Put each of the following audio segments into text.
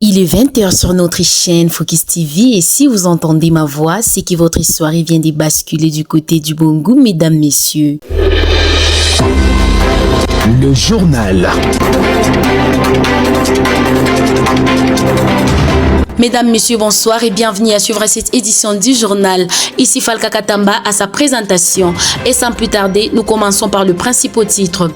Il est 20h sur notre chaîne Focus TV et si vous entendez ma voix, c'est que votre soirée vient de basculer du côté du bon goût, mesdames, messieurs. Le journal. Mesdames, messieurs, bonsoir et bienvenue à suivre cette édition du journal. Ici Falka Katamba à sa présentation. Et sans plus tarder, nous commençons par le principal titre.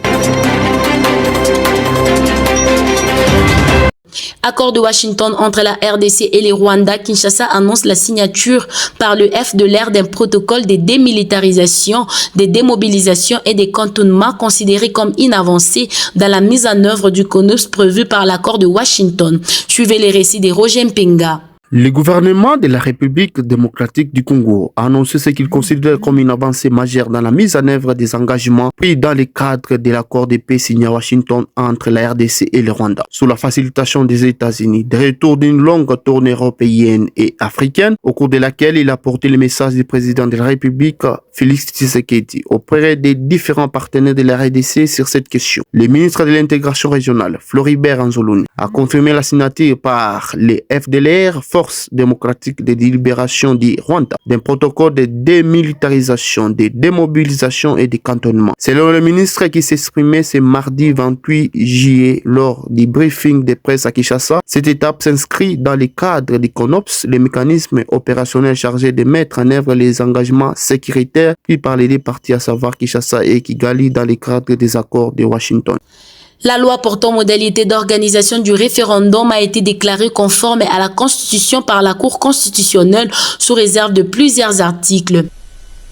Accord de Washington entre la RDC et les Rwanda, Kinshasa annonce la signature par le FDLR d'un protocole de démilitarisation, de démobilisation et de cantonnement considéré comme inavancé dans la mise en œuvre du CONUS prévu par l'accord de Washington. Suivez les récits de Roger Mpenga. Le gouvernement de la République démocratique du Congo a annoncé ce qu'il considère comme une avancée majeure dans la mise en œuvre des engagements pris dans le cadre de l'accord de paix signé à Washington entre la RDC et le Rwanda, sous la facilitation des États-Unis, de retour d'une longue tournée européenne et africaine, au cours de laquelle il a porté le message du président de la République, Félix Tshisekedi, auprès des différents partenaires de la RDC sur cette question. Le ministre de l'intégration régionale, Floribert Anzoluni, a confirmé la signature par les FDLR, Force démocratique de libération du Rwanda, d'un protocole de démilitarisation, de démobilisation et de cantonnement. Selon le ministre qui s'exprimait ce mardi 28 juillet lors du briefing de presse à Kinshasa, cette étape s'inscrit dans le cadre du CONOPS, le mécanisme opérationnel chargé de mettre en œuvre les engagements sécuritaires pris par les deux parties, à savoir Kinshasa et Kigali, dans le cadre des accords de Washington. La loi portant modalité d'organisation du référendum a été déclarée conforme à la Constitution par la Cour constitutionnelle sous réserve de plusieurs articles.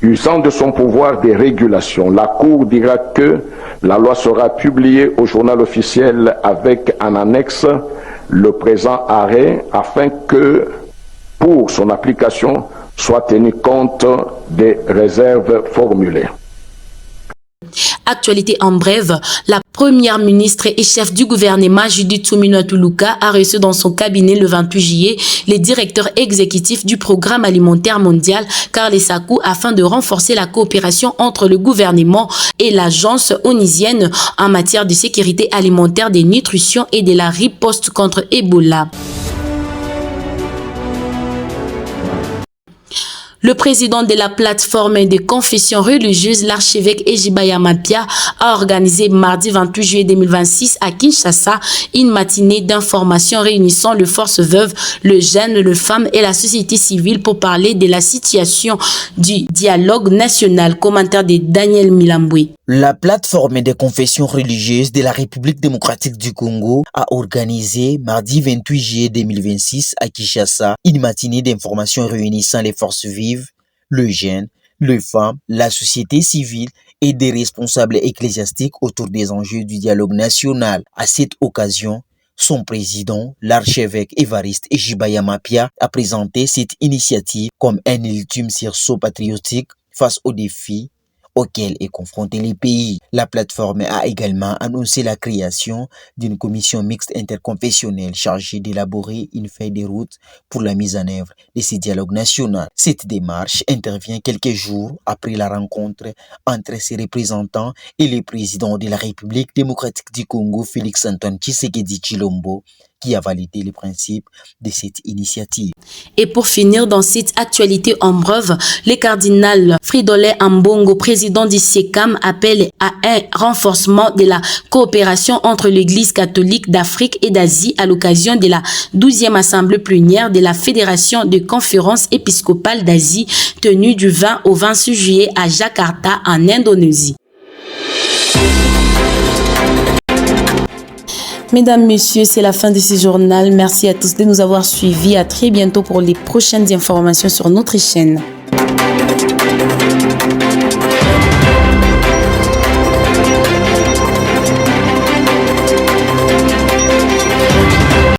Usant de son pouvoir de régulation, la Cour dira que la loi sera publiée au journal officiel avec en annexe le présent arrêt afin que, pour son application, soit tenu compte des réserves formulées. Actualité en bref, la première ministre et chef du gouvernement Judith Suminwa Tuluka a reçu dans son cabinet le 28 juillet les directeurs exécutifs du programme alimentaire mondial Karl Sakou afin de renforcer la coopération entre le gouvernement et l'agence onisienne en matière de sécurité alimentaire, de nutrition et de la riposte contre Ebola. Le président de la plateforme de confession religieuse, l'archevêque Ejibaya Mapia, a organisé mardi 28 juillet 2026 à Kinshasa une matinée d'information réunissant les forces veuves, le jeunes, les femmes et la société civile pour parler de la situation du dialogue national. Commentaire de Daniel Milamboué. La plateforme des confessions religieuses de la République démocratique du Congo a organisé mardi 28 juillet 2026 à Kinshasa une matinée d'information réunissant les forces vives, le jeune, les femmes, la société civile et des responsables ecclésiastiques autour des enjeux du dialogue national. À cette occasion, son président, l'archevêque Évariste Ejibaya Mapia, a présenté cette initiative comme un ultime sursaut patriotique face aux défis auquel est confronté les pays. La plateforme a également annoncé la création d'une commission mixte interconfessionnelle chargée d'élaborer une feuille de route pour la mise en œuvre de ce dialogue national. Cette démarche intervient quelques jours après la rencontre entre ses représentants et le président de la République démocratique du Congo, Félix-Antoine Tshisekedi Tshilombo, qui a validé les principes de cette initiative. Et pour finir dans cette actualité en bref, le cardinal Fridolin Ambongo, président du SECAM, appelle à un renforcement de la coopération entre l'Église catholique d'Afrique et d'Asie à l'occasion de la 12e assemblée plénière de la Fédération de conférences épiscopales d'Asie tenue du 20 au 26 juillet à Jakarta en Indonésie. Mesdames, messieurs, c'est la fin de ce journal. Merci à tous de nous avoir suivis. À très bientôt pour les prochaines informations sur notre chaîne.